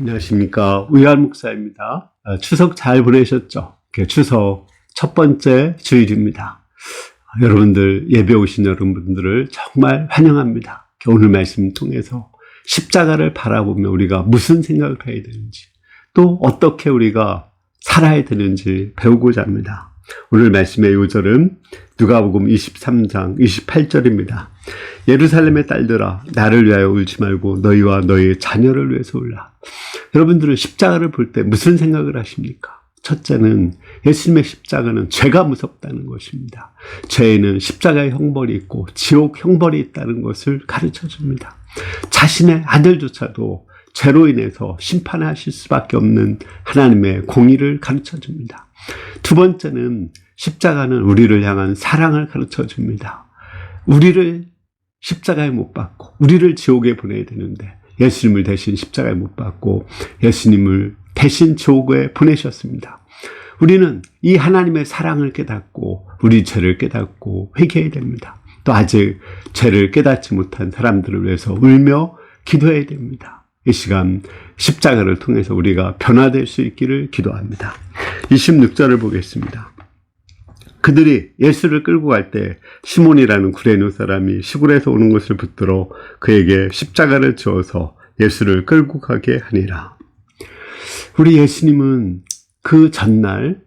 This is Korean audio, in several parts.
안녕하십니까. 우여한 목사입니다. 추석 잘 보내셨죠? 추석 첫 번째 주일입니다. 여러분들 예배 오신 여러분들을 정말 환영합니다. 오늘 말씀 통해서 십자가를 바라보며 우리가 무슨 생각을 해야 되는지, 또 어떻게 우리가 살아야 되는지 배우고자 합니다. 오늘 말씀의 요절은 누가복음 23장 28절입니다. 예루살렘의 딸들아, 나를 위하여 울지 말고 너희와 너희의 자녀를 위해서 울라. 여러분들은 십자가를 볼 때 무슨 생각을 하십니까? 첫째는 예수님의 십자가는 죄가 무섭다는 것입니다. 죄에는 십자가의 형벌이 있고 지옥 형벌이 있다는 것을 가르쳐 줍니다. 자신의 아들조차도 죄로 인해서 심판하실 수밖에 없는 하나님의 공의를 가르쳐 줍니다. 두 번째는 십자가는 우리를 향한 사랑을 가르쳐 줍니다. 우리를 십자가에 못 박고 우리를 지옥에 보내야 되는데 예수님을 대신 십자가에 못 박고 예수님을 대신 지옥에 보내셨습니다. 우리는 이 하나님의 사랑을 깨닫고 우리 죄를 깨닫고 회개해야 됩니다. 또 아직 죄를 깨닫지 못한 사람들을 위해서 울며 기도해야 됩니다. 이 시간 십자가를 통해서 우리가 변화될 수 있기를 기도합니다. 26절을 보겠습니다. 그들이 예수를 끌고 갈 때 시몬이라는 구레네 사람이 시골에서 오는 것을 붙들어 그에게 십자가를 지어서 예수를 끌고 가게 하니라. 우리 예수님은 그 전날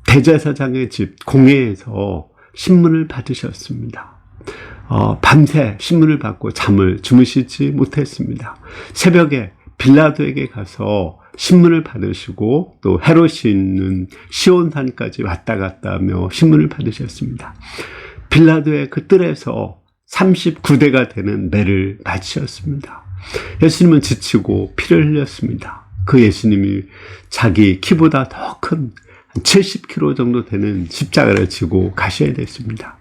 대제사장의 집 공회에서 신문을 받으셨습니다. 밤새 신문을 받고 잠을 주무시지 못했습니다. 새벽에 빌라도에게 가서 신문을 받으시고 또 헤롯이 있는 시온산까지 왔다 갔다 하며 신문을 받으셨습니다. 빌라도의 그 뜰에서 39대가 되는 매를 맞으셨습니다. 예수님은 지치고 피를 흘렸습니다. 그 예수님이 자기 키보다 더 큰 70kg 정도 되는 십자가를 지고 가셔야 됐습니다.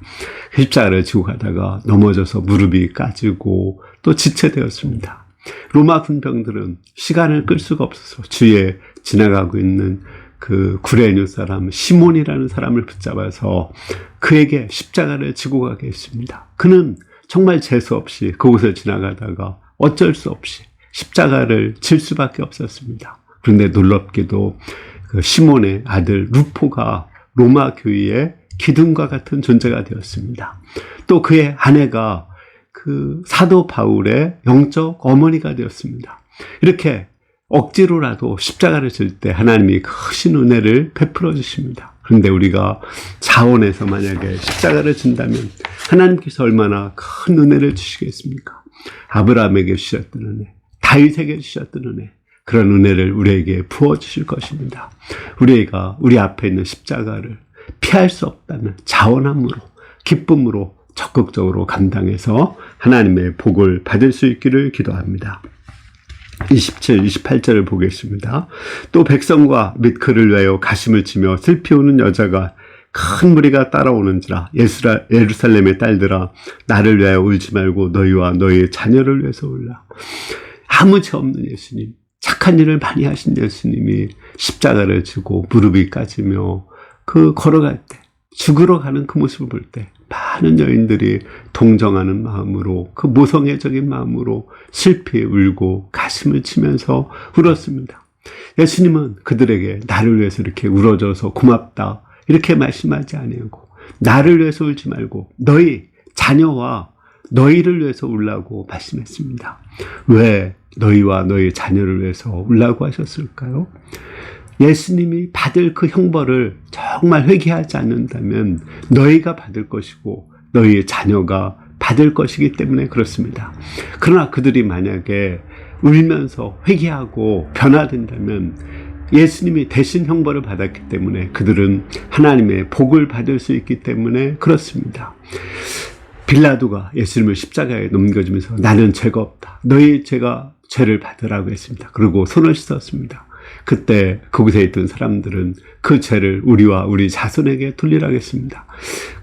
십자가를 지고 가다가 넘어져서 무릎이 까지고 또 지체되었습니다. 로마 군병들은 시간을 끌 수가 없어서 주위에 지나가고 있는 그 구레네 사람 시몬이라는 사람을 붙잡아서 그에게 십자가를 지고 가게 했습니다. 그는 정말 재수 없이 그곳을 지나가다가 어쩔 수 없이 십자가를 질 수밖에 없었습니다. 그런데 놀랍게도 그 시몬의 아들 루포가 로마 교회의 기둥과 같은 존재가 되었습니다. 또 그의 아내가 그 사도 바울의 영적 어머니가 되었습니다. 이렇게 억지로라도 십자가를 질 때 하나님이 크신 은혜를 베풀어 주십니다. 그런데 우리가 자원해서 만약에 십자가를 진다면 하나님께서 얼마나 큰 은혜를 주시겠습니까? 아브라함에게 주셨던 은혜, 다윗에게 주셨던 은혜, 그런 은혜를 우리에게 부어주실 것입니다. 우리가 우리 앞에 있는 십자가를 피할 수 없다는 자원함으로, 기쁨으로 적극적으로 감당해서 하나님의 복을 받을 수 있기를 기도합니다. 27, 28절을 보겠습니다. 또 백성과 및 그를 위하여 가슴을 치며 슬피 우는 여자가 큰 무리가 따라오는지라. 예루살렘의 딸들아, 나를 위하여 울지 말고 너희와 너희의 자녀를 위해서 울라. 아무 죄 없는 예수님, 착한 일을 많이 하신 예수님이 십자가를 지고 무릎이 까지며 그 걸어갈 때, 죽으러 가는 그 모습을 볼 때 많은 여인들이 동정하는 마음으로, 그 모성애적인 마음으로 슬피 울고 가슴을 치면서 울었습니다. 예수님은 그들에게 나를 위해서 이렇게 울어줘서 고맙다 이렇게 말씀하지 아니하고 나를 위해서 울지 말고 너희 자녀와 너희를 위해서 울라고 말씀했습니다. 왜 너희와 너희 자녀를 위해서 울라고 하셨을까요? 예수님이 받을 그 형벌을 정말 회개하지 않는다면 너희가 받을 것이고 너희의 자녀가 받을 것이기 때문에 그렇습니다. 그러나 그들이 만약에 울면서 회개하고 변화된다면 예수님이 대신 형벌을 받았기 때문에 그들은 하나님의 복을 받을 수 있기 때문에 그렇습니다. 빌라도가 예수님을 십자가에 넘겨주면서 나는 죄가 없다, 너희 죄를 받으라고 했습니다. 그리고 손을 씻었습니다. 그때 그곳에 있던 사람들은 그 죄를 우리와 우리 자손에게 돌리라고 했습니다.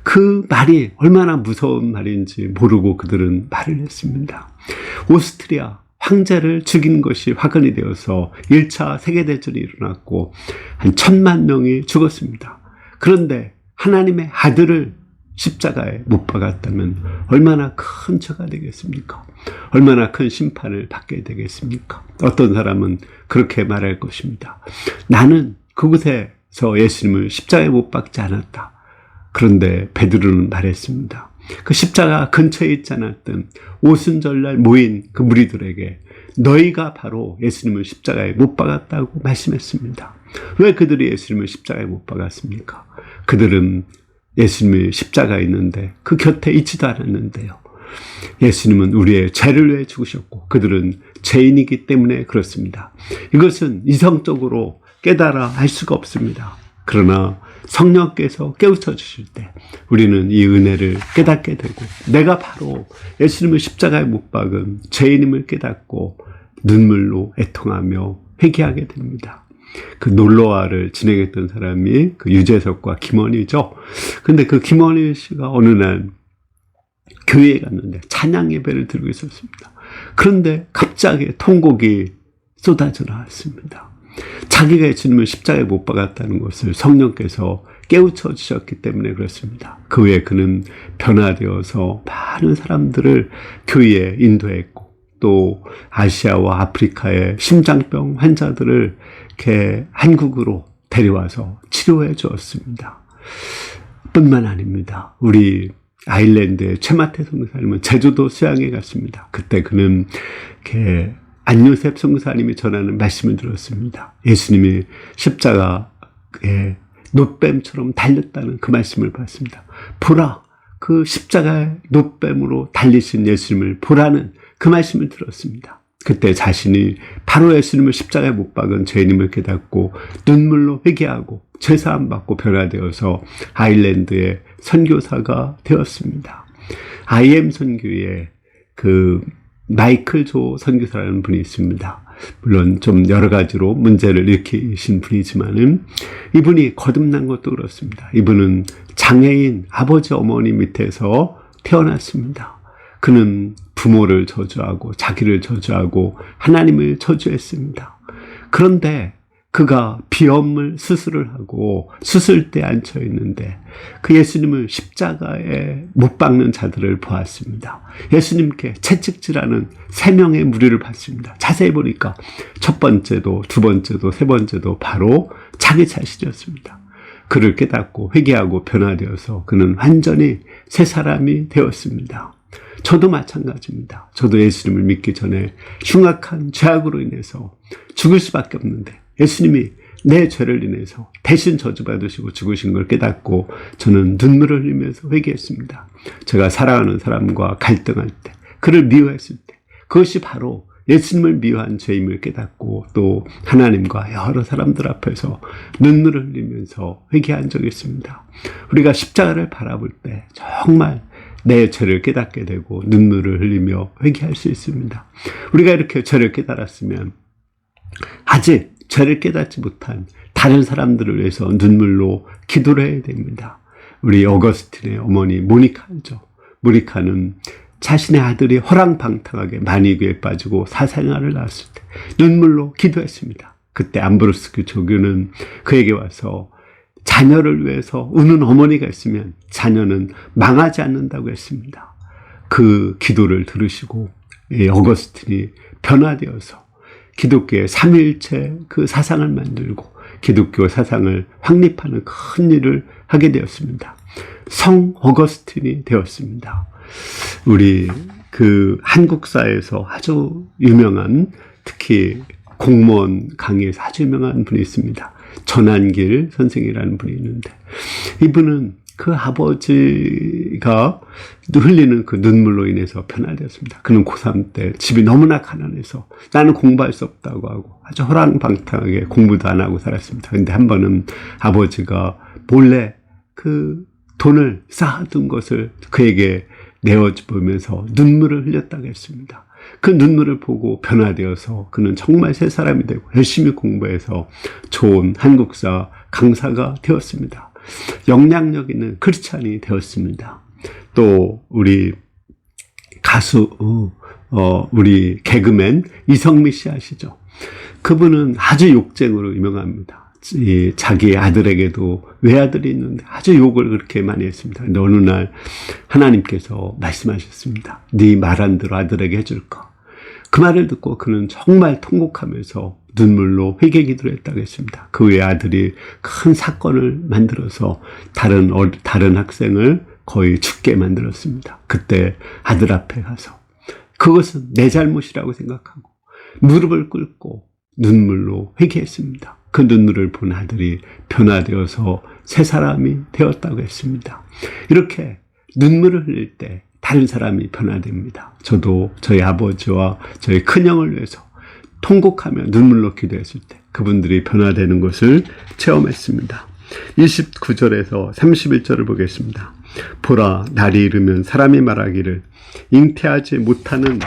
그 말이 얼마나 무서운 말인지 모르고 그들은 말을 했습니다. 오스트리아 황제를 죽인 것이 화근이 되어서 1차 세계대전이 일어났고 한 1000만 명이 죽었습니다. 그런데 하나님의 아들을 십자가에 못 박았다면 얼마나 큰 죄가 되겠습니까? 얼마나 큰 심판을 받게 되겠습니까? 어떤 사람은 그렇게 말할 것입니다. 나는 그곳에서 예수님을 십자가에 못 박지 않았다. 그런데 베드로는 말했습니다. 그 십자가 근처에 있지 않았던 오순절날 모인 그 무리들에게 너희가 바로 예수님을 십자가에 못 박았다고 말씀했습니다. 왜 그들이 예수님을 십자가에 못 박았습니까? 그들은 예수님이 십자가에 있는데 그 곁에 있지도 않았는데요. 예수님은 우리의 죄를 위해 죽으셨고 그들은 죄인이기 때문에 그렇습니다. 이것은 이성적으로 깨달아 알 수가 없습니다. 그러나 성령께서 깨우쳐 주실 때 우리는 이 은혜를 깨닫게 되고 내가 바로 예수님을 십자가에 못 박은 죄인임을 깨닫고 눈물로 애통하며 회개하게 됩니다. 그 놀러와를 진행했던 사람이 그 유재석과 김원희죠. 근데 그 김원희 씨가 어느 날 교회에 갔는데 찬양 예배를 드리고 있었습니다. 그런데 갑자기 통곡이 쏟아져 나왔습니다. 자기가 예수님을 십자가에 못 박았다는 것을 성령께서 깨우쳐 주셨기 때문에 그렇습니다. 그 후에 그는 변화되어서 많은 사람들을 교회에 인도했고 또 아시아와 아프리카의 심장병 환자들을 이렇게 한국으로 데려와서 치료해 주었습니다. 뿐만 아닙니다. 우리 아일랜드의 최마태 선교사님은 제주도 수양에 갔습니다. 그때 그는 이렇게 안요셉 선교사님이 전하는 말씀을 들었습니다. 예수님이 십자가에 놋뱀처럼 달렸다는 그 말씀을 봤습니다. 보라, 그 십자가의 놋뱀으로 달리신 예수님을 보라는 그 말씀을 들었습니다. 그때 자신이 바로 예수님을 십자가에 못 박은 죄인임을 깨닫고 눈물로 회개하고 죄사함 받고 변화되어서 아일랜드의 선교사가 되었습니다. IM 선교의 그 마이클 조 선교사라는 분이 있습니다. 물론 좀 여러 가지로 문제를 일으키신 분이지만은 이분이 거듭난 것도 그렇습니다. 이분은 장애인 아버지 어머니 밑에서 태어났습니다. 그는 부모를 저주하고 자기를 저주하고 하나님을 저주했습니다. 그런데 그가 비염을 수술을 하고 수술대에 앉혀 있는데 그 예수님을 십자가에 못 박는 자들을 보았습니다. 예수님께 채찍질하는 3명의 무리를 봤습니다. 자세히 보니까 첫 번째도 두 번째도 세 번째도 바로 자기 자신이었습니다. 그를 깨닫고 회개하고 변화되어서 그는 완전히 새 사람이 되었습니다. 저도 마찬가지입니다. 저도 예수님을 믿기 전에 흉악한 죄악으로 인해서 죽을 수밖에 없는데 예수님이 내 죄를 인해서 대신 저주받으시고 죽으신 걸 깨닫고 저는 눈물을 흘리면서 회개했습니다. 제가 사랑하는 사람과 갈등할 때, 그를 미워했을 때, 그것이 바로 예수님을 미워한 죄임을 깨닫고 또 하나님과 여러 사람들 앞에서 눈물을 흘리면서 회개한 적이 있습니다. 우리가 십자가를 바라볼 때 정말 내 죄를 깨닫게 되고 눈물을 흘리며 회개할 수 있습니다. 우리가 이렇게 죄를 깨달았으면 아직 죄를 깨닫지 못한 다른 사람들을 위해서 눈물로 기도를 해야 됩니다. 우리 어거스틴의 어머니 모니카죠. 모니카는 자신의 아들이 호랑방탕하게 만이교에 빠지고 사생활을 낳았을 때 눈물로 기도했습니다. 그때 암브로스 조교는 그에게 와서 자녀를 위해서 우는 어머니가 있으면 자녀는 망하지 않는다고 했습니다. 그 기도를 들으시고 어거스틴이 변화되어서 기독교의 삼위일체 그 사상을 만들고 기독교 사상을 확립하는 큰 일을 하게 되었습니다. 성 어거스틴이 되었습니다. 우리 그 한국사에서 아주 유명한, 특히 공무원 강의에서 아주 유명한 분이 있습니다. 전한길 선생이라는 분이 있는데 이분은 그 아버지가 흘리는 그 눈물로 인해서 변화되었습니다. 그는 고3 때 집이 너무나 가난해서 나는 공부할 수 없다고 하고 아주 호랑방탕하게 공부도 안 하고 살았습니다. 그런데 한 번은 아버지가 몰래 그 돈을 쌓아둔 것을 그에게 내어주면서 눈물을 흘렸다고 했습니다. 그 눈물을 보고 변화되어서 그는 정말 새 사람이 되고 열심히 공부해서 좋은 한국사 강사가 되었습니다. 영향력 있는 크리스찬이 되었습니다. 또 우리 가수 우리 개그맨 이성미 씨 아시죠? 그분은 아주 욕쟁으로 유명합니다. 자기 아들에게도 외아들이 있는데 아주 욕을 그렇게 많이 했습니다. 근데 어느 날 하나님께서 말씀하셨습니다. 네 말한 대로 아들에게 해줄까? 그 말을 듣고 그는 정말 통곡하면서 눈물로 회개 기도를 했다고 했습니다. 그 외 아들이 큰 사건을 만들어서 다른 학생을 거의 죽게 만들었습니다. 그때 아들 앞에 가서 그것은 내 잘못이라고 생각하고 무릎을 꿇고 눈물로 회개했습니다. 그 눈물을 본 아들이 변화되어서 새 사람이 되었다고 했습니다. 이렇게 눈물을 흘릴 때 다른 사람이 변화됩니다. 저도 저희 아버지와 저희 큰형을 위해서 통곡하며 눈물로 기도했을 때 그분들이 변화되는 것을 체험했습니다. 29절에서 31절을 보겠습니다. 보라, 날이 이르면 사람이 말하기를 잉태하지 못하는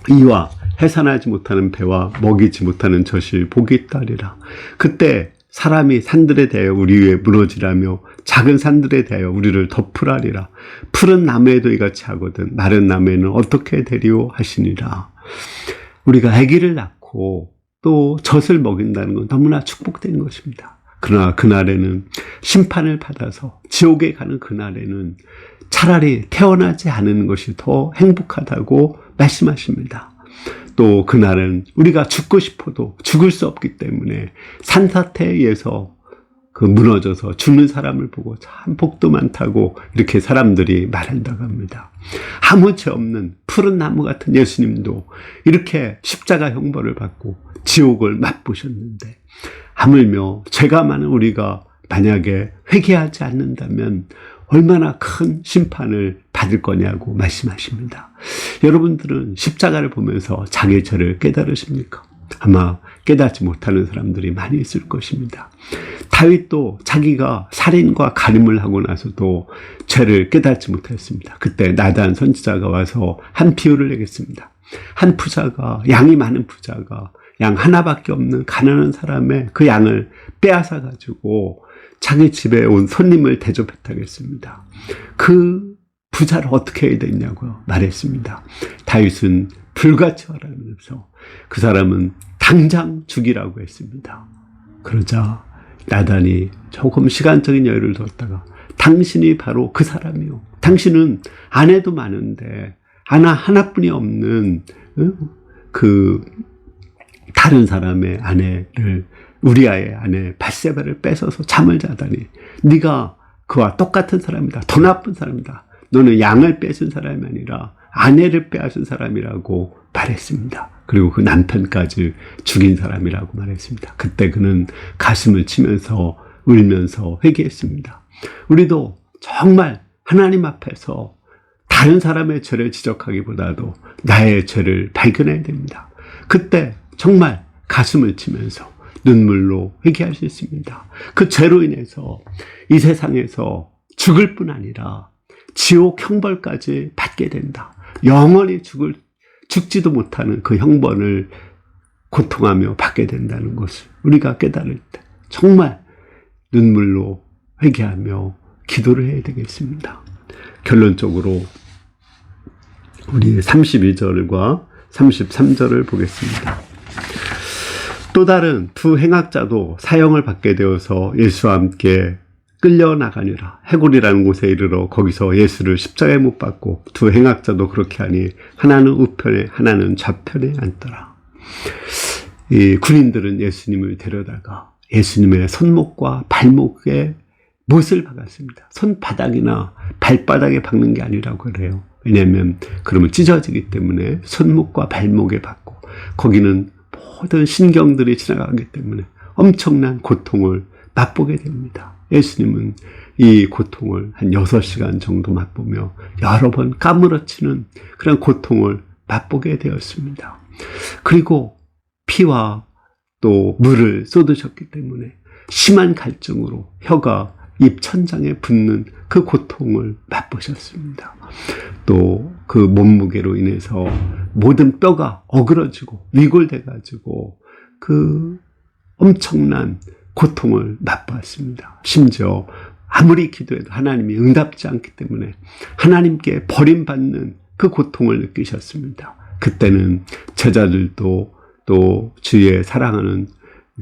이와 해산하지 못하는 배와 먹이지 못하는 젖이 복이 있다리라. 그때 사람이 산들에 대하여 우리 위에 무너지라며 작은 산들에 대하여 우리를 덮으라리라. 푸른 나무에도 이같이 하거든 마른 나무에는 어떻게 되리오 하시니라. 우리가 아기를 낳고 또 젖을 먹인다는 건 너무나 축복된 것입니다. 그러나 그날에는 심판을 받아서 지옥에 가는 그날에는 차라리 태어나지 않은 것이 더 행복하다고 말씀하십니다. 또 그날은 우리가 죽고 싶어도 죽을 수 없기 때문에 산사태에 의해서 무너져서 죽는 사람을 보고 참 복도 많다고 이렇게 사람들이 말한다고 합니다. 아무 죄 없는 푸른 나무 같은 예수님도 이렇게 십자가 형벌을 받고 지옥을 맛보셨는데 하물며 죄가 많은 우리가 만약에 회개하지 않는다면 얼마나 큰 심판을 받을 거냐고 말씀하십니다. 여러분들은 십자가를 보면서 자기의 죄를 깨달으십니까? 아마 깨닫지 못하는 사람들이 많이 있을 것입니다. 다윗도 자기가 살인과 간음을 하고 나서도 죄를 깨닫지 못했습니다. 그때 나단 선지자가 와서 한 비유를 내겠습니다. 한 부자가, 양이 많은 부자가 양 하나밖에 없는 가난한 사람의 그 양을 빼앗아 가지고 자기 집에 온 손님을 대접했다고 했습니다. 그 부자를 어떻게 해야 되냐고 말했습니다. 다윗은 불같이 하라면서 그 사람은 당장 죽이라고 했습니다. 그러자 나단이 조금 시간적인 여유를 뒀다가 당신이 바로 그 사람이요. 당신은 아내도 많은데 하나뿐이 없는 다른 사람의 아내를 우리아의 아내 밧세바를 뺏어서 잠을 자다니 네가 그와 똑같은 사람이다. 더 나쁜 사람이다. 너는 양을 뺏은 사람이 아니라 아내를 빼앗은 사람이라고 말했습니다. 그리고 그 남편까지 죽인 사람이라고 말했습니다. 그때 그는 가슴을 치면서 울면서 회개했습니다. 우리도 정말 하나님 앞에서 다른 사람의 죄를 지적하기보다도 나의 죄를 발견해야 됩니다. 그때 정말 가슴을 치면서 눈물로 회개할 수 있습니다. 그 죄로 인해서 이 세상에서 죽을 뿐 아니라 지옥 형벌까지 받게 된다. 영원히 죽지도 못하는 그 형벌을 고통하며 받게 된다는 것을 우리가 깨달을 때 정말 눈물로 회개하며 기도를 해야 되겠습니다. 결론적으로 우리 32절과 33절을 보겠습니다. 또 다른 두 행악자도 사형을 받게 되어서 예수와 함께 끌려나가니라. 해골이라는 곳에 이르러 거기서 예수를 십자가에 못 박고 두 행악자도 그렇게 하니 하나는 우편에 하나는 좌편에 앉더라. 이 군인들은 예수님을 데려다가 예수님의 손목과 발목에 못을 박았습니다. 손바닥이나 발바닥에 박는 게 아니라고 그래요. 왜냐하면 그러면 찢어지기 때문에 손목과 발목에 박고 거기는 모든 신경들이 지나가기 때문에 엄청난 고통을 맛보게 됩니다. 예수님은 이 고통을 한 6시간 정도 맛보며 여러 번 까무러치는 그런 고통을 맛보게 되었습니다. 그리고 피와 또 물을 쏟으셨기 때문에 심한 갈증으로 혀가 입 천장에 붙는 그 고통을 맛보셨습니다. 또 그 몸무게로 인해서 모든 뼈가 어그러지고 위골돼가지고 그 엄청난 고통을 맛보았습니다. 심지어 아무리 기도해도 하나님이 응답지 않기 때문에 하나님께 버림받는 그 고통을 느끼셨습니다. 그때는 제자들도 또 주의 사랑하는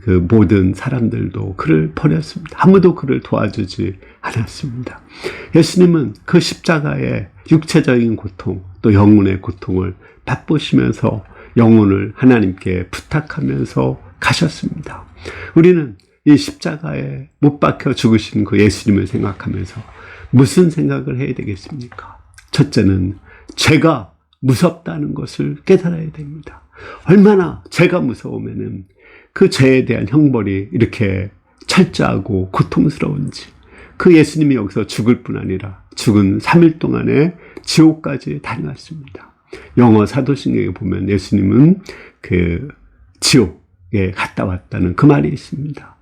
그 모든 사람들도 그를 버렸습니다. 아무도 그를 도와주지 않았습니다. 예수님은 그 십자가의 육체적인 고통, 또 영혼의 고통을 맛보시면서 영혼을 하나님께 부탁하면서 가셨습니다. 우리는 이 십자가에 못 박혀 죽으신 그 예수님을 생각하면서 무슨 생각을 해야 되겠습니까? 첫째는 죄가 무섭다는 것을 깨달아야 됩니다. 얼마나 죄가 무서우면은 그 죄에 대한 형벌이 이렇게 철저하고 고통스러운지, 그 예수님이 여기서 죽을 뿐 아니라 죽은 3일 동안에 지옥까지 다녀왔습니다. 영어 사도신경에 보면 예수님은 그 지옥에 갔다 왔다는 그 말이 있습니다.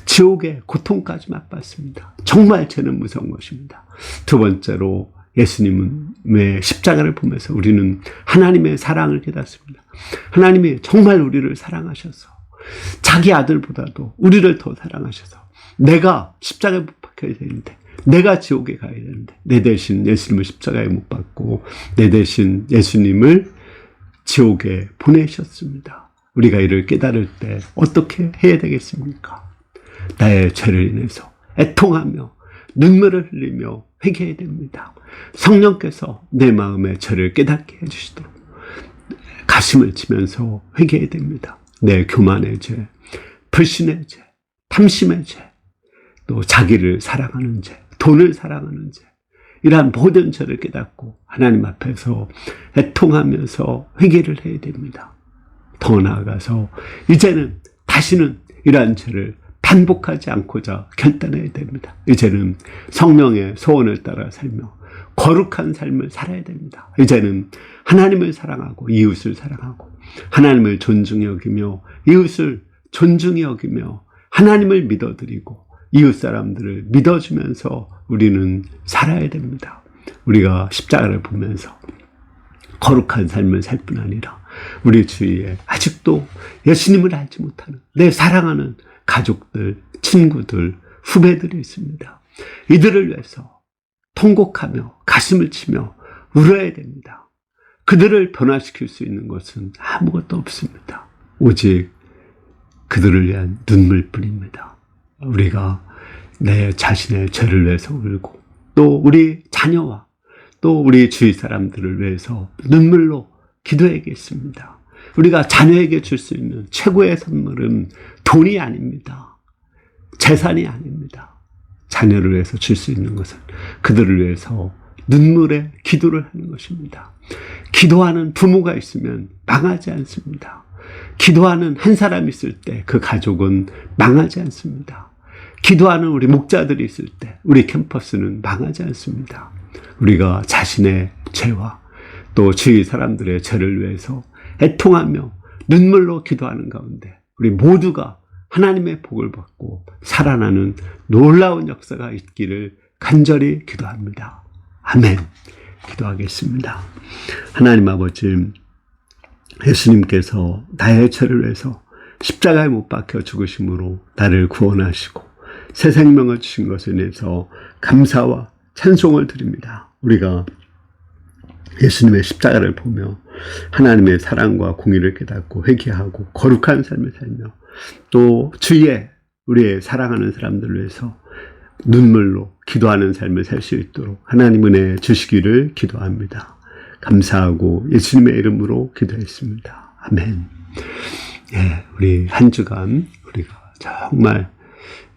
지옥의 고통까지 맛봤습니다. 정말 죄는 무서운 것입니다. 두 번째로 예수님의 십자가를 보면서 우리는 하나님의 사랑을 깨닫습니다. 하나님이 정말 우리를 사랑하셔서 자기 아들보다도 우리를 더 사랑하셔서 내가 십자가에 못 박혀야 되는데, 내가 지옥에 가야 되는데 내 대신 예수님을 십자가에 못 박고 내 대신 예수님을 지옥에 보내셨습니다. 우리가 이를 깨달을 때 어떻게 해야 되겠습니까? 나의 죄를 인해서 애통하며 눈물을 흘리며 회개해야 됩니다. 성령께서 내 마음의 죄를 깨닫게 해주시도록 가슴을 치면서 회개해야 됩니다. 내 교만의 죄, 불신의 죄, 탐심의 죄, 또 자기를 사랑하는 죄, 돈을 사랑하는 죄, 이러한 모든 죄를 깨닫고 하나님 앞에서 애통하면서 회개를 해야 됩니다. 더 나아가서 이제는 다시는 이러한 죄를 반복하지 않고자 결단해야 됩니다. 이제는 성령의 소원을 따라 살며 거룩한 삶을 살아야 됩니다. 이제는 하나님을 사랑하고 이웃을 사랑하고 하나님을 존중히 여기며 이웃을 존중히 여기며 하나님을 믿어드리고 이웃 사람들을 믿어주면서 우리는 살아야 됩니다. 우리가 십자가를 보면서 거룩한 삶을 살 뿐 아니라 우리 주위에 아직도 예수님을 알지 못하는 내 사랑하는 가족들, 친구들, 후배들이 있습니다. 이들을 위해서 통곡하며 가슴을 치며 울어야 됩니다. 그들을 변화시킬 수 있는 것은 아무것도 없습니다. 오직 그들을 위한 눈물뿐입니다. 우리가 내 자신의 죄를 위해서 울고 또 우리 자녀와 또 우리 주위 사람들을 위해서 눈물로 기도해야겠습니다. 우리가 자녀에게 줄 수 있는 최고의 선물은 돈이 아닙니다. 재산이 아닙니다. 자녀를 위해서 줄 수 있는 것은 그들을 위해서 눈물의 기도를 하는 것입니다. 기도하는 부모가 있으면 망하지 않습니다. 기도하는 한 사람 있을 때 그 가족은 망하지 않습니다. 기도하는 우리 목자들이 있을 때 우리 캠퍼스는 망하지 않습니다. 우리가 자신의 죄와 또 주위 사람들의 죄를 위해서 애통하며 눈물로 기도하는 가운데 우리 모두가 하나님의 복을 받고 살아나는 놀라운 역사가 있기를 간절히 기도합니다. 아멘. 기도하겠습니다. 하나님 아버지, 예수님께서 나의 죄를 위해서 십자가에 못 박혀 죽으심으로 나를 구원하시고 새 생명을 주신 것에 대해서 감사와 찬송을 드립니다. 우리가 예수님의 십자가를 보며 하나님의 사랑과 공의를 깨닫고 회개하고 거룩한 삶을 살며 또 주위에 우리의 사랑하는 사람들을 위해서 눈물로 기도하는 삶을 살 수 있도록 하나님 은혜 주시기를 기도합니다. 감사하고 예수님의 이름으로 기도했습니다. 아멘. 예, 우리 한 주간 우리가 정말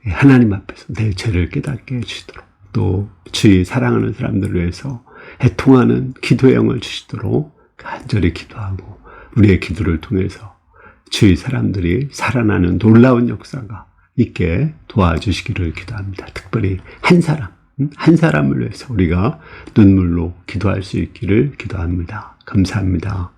하나님 앞에서 내 죄를 깨닫게 해주시도록 또 주위 사랑하는 사람들을 위해서 애통하는 기도의 영을 주시도록 간절히 기도하고 우리의 기도를 통해서 주위 사람들이 살아나는 놀라운 역사가 있게 도와주시기를 기도합니다. 특별히 한 사람을 위해서 우리가 눈물로 기도할 수 있기를 기도합니다. 감사합니다.